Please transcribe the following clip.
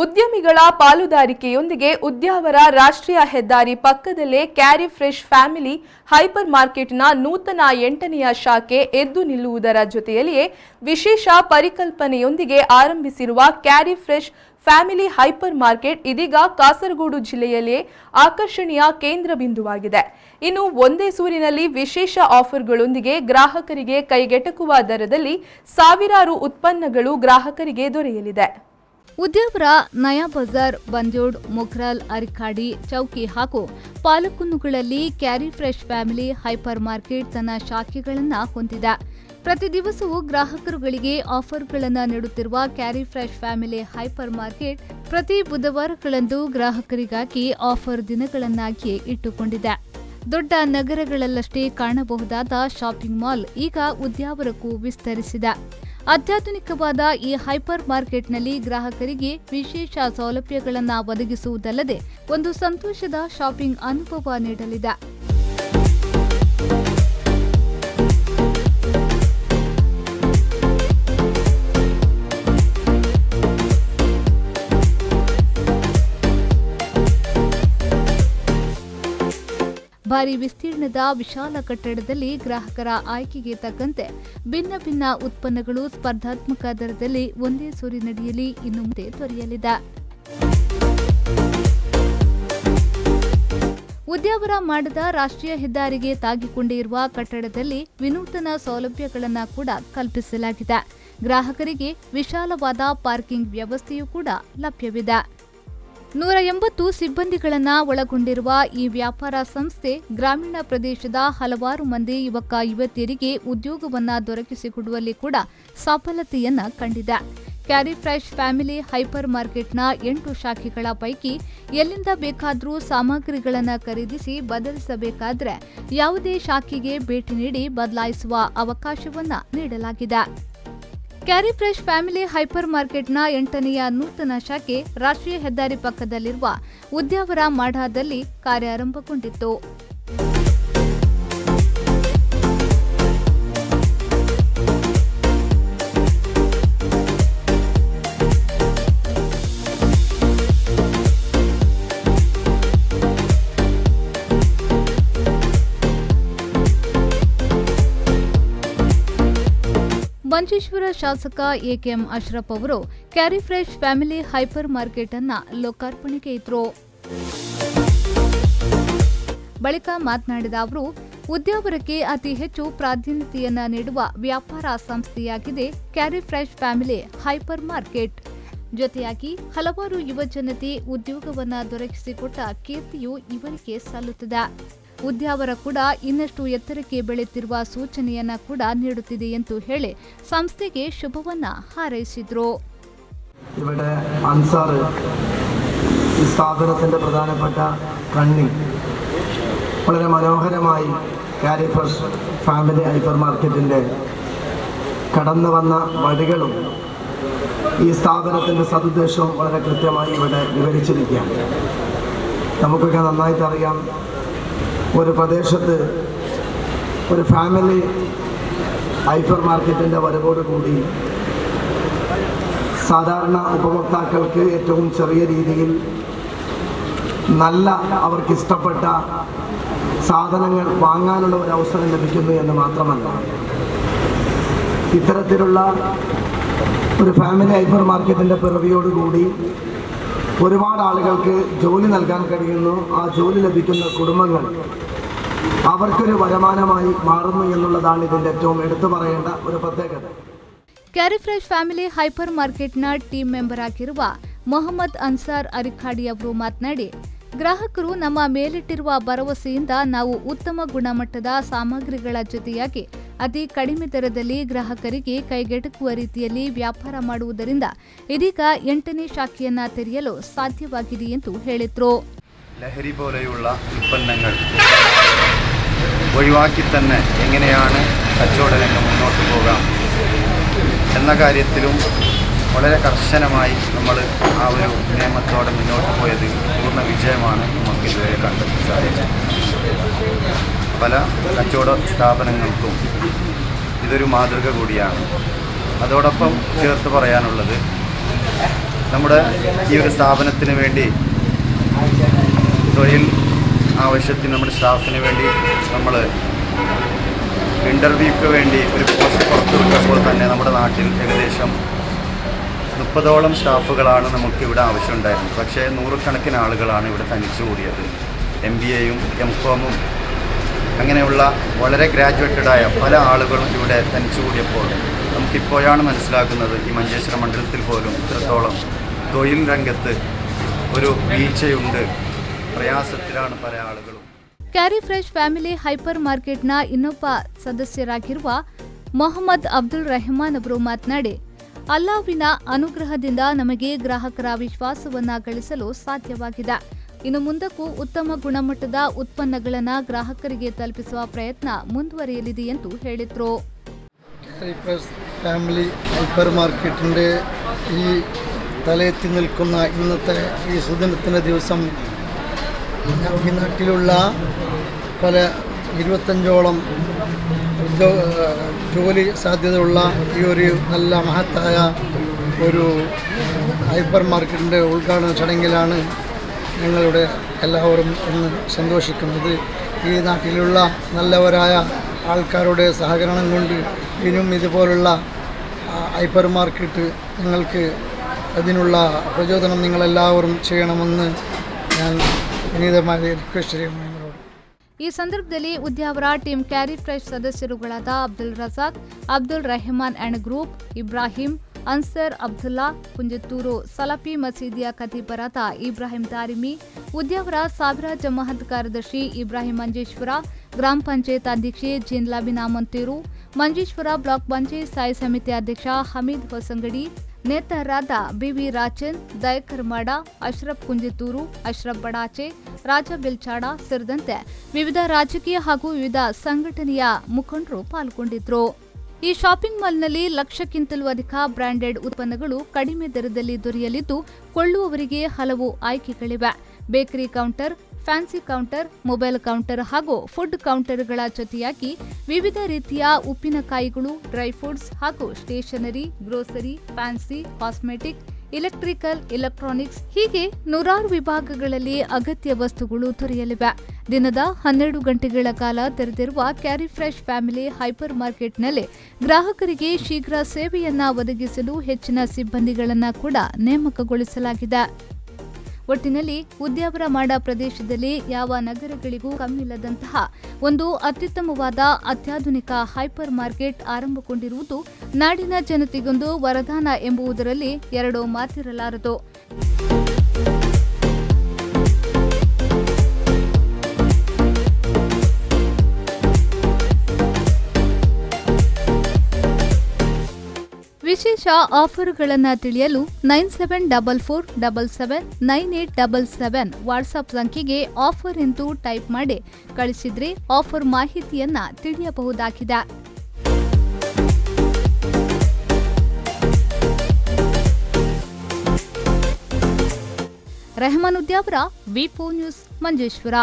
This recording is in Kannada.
ಉದ್ಯಮಿಗಳ ಪಾಲುದಾರಿಕೆಯೊಂದಿಗೆ ಉದ್ಯಾವರ ರಾಷ್ಟ್ರೀಯ ಹೆದ್ದಾರಿ ಪಕ್ಕದಲ್ಲೇ ಕ್ಯಾರಿ ಫ್ರೆಶ್ ಫ್ಯಾಮಿಲಿ ಹೈಪರ್ ಮಾರ್ಕೆಟ್ನ ನೂತನ 8ನೇ ಶಾಖೆ ಎದ್ದು ನಿಲ್ಲುವುದರ ಜೊತೆಯಲ್ಲಿಯೇ ವಿಶೇಷ ಪರಿಕಲ್ಪನೆಯೊಂದಿಗೆ ಆರಂಭಿಸಿರುವ carry fresh family hyper market ಇದೀಗ ಕಾಸರಗೋಡು ಜಿಲ್ಲೆಯಲ್ಲೇ ಆಕರ್ಷಣೀಯ ಕೇಂದ್ರ ಬಿಂದುವಾಗಿದೆ. ಇನ್ನು ಒಂದೇ ಸೂರಿನಲ್ಲಿ ವಿಶೇಷ ಆಫರ್ಗಳೊಂದಿಗೆ ಗ್ರಾಹಕರಿಗೆ ಕೈಗೆಟಕುವ ದರದಲ್ಲಿ ಸಾವಿರಾರು ಉತ್ಪನ್ನಗಳು ಗ್ರಾಹಕರಿಗೆ ದೊರೆಯಲಿದೆ. ಉದ್ಯಾವರ ನಯಾ ಬಜಾರ್, ಬಂಜೋಡ್, ಮೊಗ್ರಾಲ್, ಅರಿಕಾಡಿ, ಚೌಕಿ ಹಾಗೂ ಪಾಲಕುನ್ನುಗಳಲ್ಲಿ Carry fresh family hyper market ತನ್ನ ಶಾಖೆಗಳನ್ನು ಹೊಂದಿದೆ. ಪ್ರತಿ ದಿವಸವೂ ಗ್ರಾಹಕರುಗಳಿಗೆ ಆಫರ್ಗಳನ್ನು ನೀಡುತ್ತಿರುವ Carry fresh family hyper market ಪ್ರತಿ ಬುಧವಾರಗಳಂದು ಗ್ರಾಹಕರಿಗಾಗಿ ಆಫರ್ ದಿನಗಳನ್ನಾಗಿ ಇಟ್ಟುಕೊಂಡಿದೆ. ದೊಡ್ಡ ನಗರಗಳಲ್ಲಷ್ಟೇ ಕಾಣಬಹುದಾದ ಶಾಪಿಂಗ್ ಮಾಲ್ ಈಗ ಉದ್ಯಾವರಕ್ಕೂ ವಿಸ್ತರಿಸಿದೆ. ಅತ್ಯಾಧುನಿಕವಾದ ಈ ಹೈಪರ್ ಮಾರ್ಕೆಟ್ನಲ್ಲಿ ಗ್ರಾಹಕರಿಗೆ ವಿಶೇಷ ಸೌಲಭ್ಯಗಳನ್ನು ಒದಗಿಸುವುದಲ್ಲದೆ ಒಂದು ಸಂತೋಷದ ಶಾಪಿಂಗ್ ಅನುಭವ ನೀಡಲಿದೆ. ಭಾರಿ ವಿಸ್ತೀರ್ಣದ ವಿಶಾಲ ಕಟ್ಟಡದಲ್ಲಿ ಗ್ರಾಹಕರ ಆಯ್ಕೆಗೆ ತಕ್ಕಂತೆ ಭಿನ್ನ ಭಿನ್ನ ಉತ್ಪನ್ನಗಳು ಸ್ಪರ್ಧಾತ್ಮಕ ದರದಲ್ಲಿ ಒಂದೇ ಸೂರಿನಡಿಯಲ್ಲಿ ಇನ್ನು ಮುಂದೆ ದೊರೆಯಲಿದೆ. ಉದ್ಯಾವರ ಮಾಡದ ರಾಷ್ಟ್ರೀಯ ಹೆದ್ದಾರಿಗೆ ತಾಗಿಕೊಂಡಿರುವ ಕಟ್ಟಡದಲ್ಲಿ ವಿನೂತನ ಸೌಲಭ್ಯಗಳನ್ನು ಕೂಡ ಕಲ್ಪಿಸಲಾಗಿದೆ. ಗ್ರಾಹಕರಿಗೆ ವಿಶಾಲವಾದ ಪಾರ್ಕಿಂಗ್ ವ್ಯವಸ್ಥೆಯೂ ಕೂಡ ಲಭ್ಯವಿದೆ. 180 ಸಿಬ್ಬಂದಿಗಳನ್ನು ಒಳಗೊಂಡಿರುವ ಈ ವ್ಯಾಪಾರ ಸಂಸ್ಥೆ ಗ್ರಾಮೀಣ ಪ್ರದೇಶದ ಹಲವಾರು ಮಂದಿ ಯುವಕ ಯುವತಿಯರಿಗೆ ಉದ್ಯೋಗವನ್ನು ದೊರಕಿಸಿಕೊಡುವಲ್ಲಿ ಕೂಡ ಸಫಲತೆಯನ್ನ ಕಂಡಿದೆ. ಕ್ಯಾರಿ ಫ್ರೆಶ್ ಫ್ಯಾಮಿಲಿ ಹೈಪರ್ ಮಾರ್ಕೆಟ್ನ 8 ಶಾಖೆಗಳ ಪೈಕಿ ಎಲ್ಲಿಂದ ಬೇಕಾದರೂ ಸಾಮಗ್ರಿಗಳನ್ನು ಖರೀದಿಸಿ ಬದಲಿಸಬೇಕಾದರೆ ಯಾವುದೇ ಶಾಖೆಗೆ ಭೇಟಿ ನೀಡಿ ಬದಲಾಯಿಸುವ ಅವಕಾಶವನ್ನ ನೀಡಲಾಗಿದೆ. ಕ್ಯಾರಿ ಫ್ರೆಶ್ ಫ್ಯಾಮಿಲಿ ಹೈಪರ್ ಮಾರ್ಕೆಟ್ನ 8ನೇ ನೂತನ ಶಾಖೆ ರಾಷ್ಟ್ರೀಯ ಹೆದ್ದಾರಿ ಪಕ್ಕದಲ್ಲಿರುವ ಉದ್ಯಾವರ ಮಾಡಾದಲ್ಲಿ ಕಾರ್ಯಾರಂಭಗೊಂಡಿತ್ತು. ಮಂಜೇಶ್ವರ ಶಾಸಕ ಎಕೆಎಂ ಅಶ್ರಫ್ ಅವರು carry fresh family hyper market ಅನ್ನು ಲೋಕಾರ್ಪಣೆಗೈದರು. ಬಳಿಕ ಮಾತನಾಡಿದ ಅವರು, ಉದ್ಯಾವರಕ್ಕೆ ಅತಿ ಹೆಚ್ಚು ಪ್ರಾಧಾನ್ಯತೆಯನ್ನ ನೀಡುವ ವ್ಯಾಪಾರ ಸಂಸ್ಥೆಯಾಗಿದೆ carry fresh family hyper market. ಜೊತೆಯಾಗಿ ಹಲವಾರು ಯುವಜನತೆ ಉದ್ಯೋಗವನ್ನ ದೊರಕಿಸಿಕೊಟ್ಟ ಕೀರ್ತಿಯು ಇವರಿಗೆ ಸಲ್ಲುತ್ತದೆ. ಉದ್ಯಾವರ ಕೂಡ ಇನ್ನಷ್ಟು ಎತ್ತರಕ್ಕೆ ಬೆಳೆಯುತ್ತಿರುವ ಸೂಚನೆಯನ್ನ ಕೂಡ ನೀಡುತ್ತಿದೆ ಎಂದು ಹೇಳಿ ಸಂಸ್ಥೆಗೆ ಶುಭವನ್ನ ಹಾರೈಸಿದ್ರು. ഇവിടെ അൻസാർ ഈ സ്ഥാപനത്തിന്റെ പ്രധാനപ്പെട്ട കണ്ണി വളരെ മനോഹരമായി ക്യാരി ഫ്രഷ് ഫാമിലി ഹൈപ്പർ മാർക്കറ്റിന്റെ കടന്നു വന്ന വഴികളും ഈ സ്ഥാപനത്തിന്റെ സതുദ്ദേശവും വളരെ കൃത്യമായി ഇവിടെ വിവരിച്ചിരിക്കുകയാണ്. നമുക്കൊക്കെ നന്നായിട്ട് അറിയാം, ഒരു പ്രദേശത്ത് ഒരു ഫാമിലി ഹൈപ്പർ മാർക്കറ്റിൻ്റെ വരവോടുകൂടി സാധാരണ ഉപഭോക്താക്കൾക്ക് ഏറ്റവും ചെറിയ രീതിയിൽ നല്ല അവർക്കിഷ്ടപ്പെട്ട സാധനങ്ങൾ വാങ്ങാനുള്ള ഒരു അവസരം ലഭിക്കുന്നു എന്ന് മാത്രമല്ല, ഇത്തരത്തിലുള്ള ഒരു ഫാമിലി ഹൈപ്പർ മാർക്കറ്റിൻ്റെ പിറവിയോടുകൂടി ഒരുപാട് ആളുകൾക്ക് ജോലി നൽകാൻ കഴിയുന്നു. ആ ജോലി ലഭിക്കുന്ന കുടുംബങ്ങൾ അവർക്കൊരു വരുമാനമായി മാറുന്നു എന്നുള്ളതാണ് ഇതിന്റെ ഏറ്റവും എടുത്തു പറയേണ്ട ഒരു പ്രത്യേകത. ಕ್ಯಾರಿ ಫ್ರೆಶ್ ಫ್ಯಾಮಿಲಿ ಹೈಪರ್ ಮಾರ್ಕೆಟ್ನ ಟೀಮ್ ಮೆಂಬರ್ ಆಗಿರುವ ಮೊಹಮ್ಮದ್ ಅನ್ಸಾರ್ ಅರಿಖಾಡಿ ಅವರು ಮಾತನಾಡಿ, ಗ್ರಾಹಕರು ನಮ್ಮ ಮೇಲಿಟ್ಟಿರುವ ಭರವಸೆಯಿಂದ ನಾವು ಉತ್ತಮ ಗುಣಮಟ್ಟದ ಸಾಮಗ್ರಿಗಳ ಜೊತೆಯಾಗಿ ಅತಿ ಕಡಿಮೆ ದರದಲ್ಲಿ ಗ್ರಾಹಕರಿಗೆ ಕೈಗೆಟುಕುವ ರೀತಿಯಲ್ಲಿ ವ್ಯಾಪಾರ ಮಾಡುವುದರಿಂದ ಇದೀಗ 8ನೇ ಶಾಖೆಯನ್ನ ತೆರೆಯಲು ಸಾಧ್ಯವಾಗಿದೆ ಎಂದು ಹೇಳಿದ್ರು. ലഹരി പോലെയുള്ള ഉൽപ്പന്നങ്ങൾ ഒഴിവാക്കി തന്നെ എങ്ങനെയാണ് കച്ചവട രംഗം മുന്നോട്ട് പോകാം എന്ന കാര്യത്തിലും വളരെ കർശനമായി നമ്മൾ ആ ഒരു നിയമത്തോടെ മുന്നോട്ട് പോയത് പൂർണ്ണ വിജയമാണ് നമുക്കിതുവരെ കണ്ടെത്താൻ സാധിച്ചത്. പല കച്ചവട സ്ഥാപനങ്ങൾക്കും ഇതൊരു മാതൃക കൂടിയാണ്. അതോടൊപ്പം ചേർത്ത് പറയാനുള്ളത്, നമ്മുടെ ഈ ഒരു സ്ഥാപനത്തിന് വേണ്ടി തൊഴിൽ ആവശ്യത്തിന് നമ്മുടെ സ്റ്റാഫിന് വേണ്ടി നമ്മൾ ഇൻ്റർവ്യൂക്ക് വേണ്ടി ഒരു പോസ്റ്റ് പുറത്തുവിട്ടപ്പോൾ തന്നെ നമ്മുടെ നാട്ടിൽ ഏകദേശം 30ഓളം സ്റ്റാഫുകളാണ് നമുക്കിവിടെ ആവശ്യമുണ്ടായിരുന്നത്. പക്ഷേ 100കണക്കിന് ആളുകളാണ് ഇവിടെ തനിച്ചു കൂടിയത്. MBAയും MCOMും അങ്ങനെയുള്ള വളരെ ഗ്രാജുവേറ്റഡായ പല ആളുകളും ഇവിടെ തനിച്ചു കൂടിയപ്പോൾ നമുക്കിപ്പോഴാണ് മനസ്സിലാക്കുന്നത് ഈ മഞ്ചേശ്വരം മണ്ഡലത്തിൽ പോലും ഇത്രത്തോളം തൊഴിൽ രംഗത്ത് ഒരു വീഴ്ചയുണ്ട്, ಪ್ರಯಾಸತ್ತಿರಾಣ ಪರ ಆಳುಗಳು. ಕ್ಯಾರಿ ಫ್ರೆಶ್ ಫ್ಯಾಮಿಲಿ ಹೈಪರ್ ಮಾರ್ಕೆಟ್ನ ಇನ್ನೊಬ್ಬ ಸದಸ್ಯರಾಗಿರುವ ಮೊಹಮ್ಮದ್ ಅಬ್ದುಲ್ ರೆಹಮಾನ್ ಅವರು ಮಾತನಾಡಿ, ಅಲ್ಲಾವಿನ ಅನುಗ್ರಹದಿಂದ ನಮಗೆ ಗ್ರಾಹಕರ ವಿಶ್ವಾಸವನ್ನ ಗಳಿಸಲು ಸಾಧ್ಯವಾಗಿದೆ. ಇನ್ನು ಮುಂದಕ್ಕೂ ಉತ್ತಮ ಗುಣಮಟ್ಟದ ಉತ್ಪನ್ನಗಳನ್ನು ಗ್ರಾಹಕರಿಗೆ ತಲುಪಿಸುವ ಪ್ರಯತ್ನ ಮುಂದುವರಿಯಲಿದೆ ಎಂದು ಹೇಳಿದರು. ಕ್ಯಾರಿ ಫ್ರೆಶ್ ಫ್ಯಾಮಿಲಿ ಹೈಪರ್ ಮಾರ್ಕೆಟಿൻ്റെ ഈ തലയെത്തി നിൽക്കുന്ന ഇന്നത്തെ ഈ സുദിനത്തിൻ്റെ ദിവസം ഈ നാട്ടിലുള്ള പല 25ഓളം ജോലി സാധ്യതയുള്ള ഈ ഒരു നല്ല മഹത്തായ ഒരു ഹൈപ്പർ മാർക്കറ്റിൻ്റെ ഉദ്ഘാടന ചടങ്ങിലാണ് ഞങ്ങളുടെ എല്ലാവരും ഇന്ന് സന്തോഷിക്കുന്നത്. ഈ നാട്ടിലുള്ള നല്ലവരായ ആൾക്കാരുടെ സഹകരണം കൊണ്ട് ഇനിയും ഇതുപോലുള്ള ഹൈപ്പർ മാർക്കറ്റ് ഞങ്ങൾക്ക് അതിനുള്ള പ്രചോദനം നിങ്ങളെല്ലാവരും ചെയ്യണമെന്ന് ഞാൻ ವಿನೀತವಾಗಿ ರಿಕ್ವೆಸ್ಟ್ ചെയ്യുന്നു. ಈ ಸಂದರ್ಭದಲ್ಲಿ ಉದ್ಯಾವರ ಟೀಮ್ ಕ್ಯಾರಿ ಫ್ರೆಶ್ ಸದಸ್ಯರುಗಳಾದ ಅಬ್ದುಲ್ ರಜಾಕ್, ಅಬ್ದುಲ್ ರೆಹಮಾನ್ ಅಂಡ್ ಗ್ರೂಪ್, ಇಬ್ರಾಹಿಂ, ಅನ್ಸರ್ ಅಬ್ದುಲ್ಲಾ, ಕುಂಜತ್ತೂರು ಸಲಾಫಿ ಮಸೀದಿಯ ಖತೀಬರಾದ ಇಬ್ರಾಹಿಂ ತಾರಿಮಿ, ಉದ್ಯಾವರ ಸಾವಿರ ಜಮಾಅತ್ ಕಾರ್ಯದರ್ಶಿ ಇಬ್ರಾಹಿಂ ಮಂಜೇಶ್ವರ, ಗ್ರಾಮ ಪಂಚಾಯತ್ ಅಧ್ಯಕ್ಷೆ ಜಿನ್ಲಾಬಿನಾ ಮಂತೇರು, ಮಂಜೇಶ್ವರ ಬ್ಲಾಕ್ ಪಂಚಾಯತ್ ಸ್ಥಾಯಿ ಸಮಿತಿ ಅಧ್ಯಕ್ಷ ಹಮೀದ್ ಹೊಸಂಗಡಿ, ನೇತಾರರಾದ ಬಿವಿ ರಾಚನ್, ದಯಕರ್ ಮಾಡ, ಅಶ್ರಫ್ ಕುಂಜತ್ತೂರು, ಅಶ್ರಫ್ ಬಡಾಚೆ, ರಾಜ ಬಿಲ್ಚಾಡ ಸೇರಿದಂತೆ ವಿವಿಧ ರಾಜಕೀಯ ಹಾಗೂ ವಿವಿಧ ಸಂಘಟನೆಯ ಮುಖಂಡರು ಪಾಲ್ಗೊಂಡಿದ್ರು. ಈ ಶಾಪಿಂಗ್ ಮಾಲ್ನಲ್ಲಿ 1,00,000ಕ್ಕಿಂತಲೂ ಅಧಿಕ ಬ್ರಾಂಡೆಡ್ ಉತ್ಪನ್ನಗಳು ಕಡಿಮೆ ದರದಲ್ಲಿ ದೊರೆಯಲಿದ್ದು, ಕೊಳ್ಳುವವರಿಗೆ ಹಲವು ಆಯ್ಕೆಗಳಿವೆ. Bakery counter, fancy counter, mobile counter ಹಾಗೂ ಫುಡ್ ಕೌಂಟರ್ಗಳ ಜೊತೆಯಾಗಿ ವಿವಿಧ ರೀತಿಯ ಉಪ್ಪಿನಕಾಯಿಗಳು, ಡ್ರೈ ಫ್ರೂಟ್ಸ್ ಹಾಗೂ stationery, grocery, fancy, cosmetic, electrical, electronics ಹೀಗೆ ನೂರಾರು ವಿಭಾಗಗಳಲ್ಲಿ ಅಗತ್ಯ ವಸ್ತುಗಳು ದೊರೆಯಲಿವೆ. ದಿನದ 12 ಗಂಟೆಗಳ ಕಾಲ ತೆರೆದಿರುವ ಕ್ಯಾರಿ ಫ್ರೆಶ್ ಫ್ಯಾಮಿಲಿ ಹೈಪರ್ ಮಾರ್ಕೆಟ್ನಲ್ಲಿ ಗ್ರಾಹಕರಿಗೆ ಶೀಘ್ರ ಸೇವೆಯನ್ನ ಒದಗಿಸಲು ಹೆಚ್ಚಿನ ಸಿಬ್ಬಂದಿಗಳನ್ನು ಕೂಡ ನೇಮಕಗೊಳಿಸಲಾಗಿದೆ. ಒಟ್ಟಿನಲ್ಲಿ ಉದ್ಯಾವರ ಮಾಡ ಪ್ರದೇಶದಲ್ಲಿ ಯಾವ ನಗರಗಳಿಗೂ ಕಮ್ಮಿಲ್ಲದಂತಹ ಒಂದು ಅತ್ಯುತ್ತಮವಾದ ಅತ್ಯಾಧುನಿಕ ಹೈಪರ್ ಮಾರ್ಕೆಟ್ ಆರಂಭಗೊಂಡಿರುವುದು ನಾಡಿನ ಜನತೆಗೊಂದು ವರದಾನ ಎಂಬುದರಲ್ಲಿ ಎರಡು ಮಾತಿರಲಾರದು. ವಿಶೇಷ ಆಫರ್ಗಳನ್ನು ತಿಳಿಯಲು 9744779877 ವಾಟ್ಸ್ಆಪ್ ಸಂಖ್ಯೆಗೆ ಆಫರ್ ಎಂದು ಟೈಪ್ ಮಾಡಿ ಕಳಿಸಿದ್ರೆ ಆಫರ್ ಮಾಹಿತಿಯನ್ನ ತಿಳಿಯಬಹುದಾಗಿದೆ. ರೆಹಮಾನ್ ಉದ್ಯಾವರ, ವಿ4 ನ್ಯೂಸ್, ಮಂಜೇಶ್ವರ.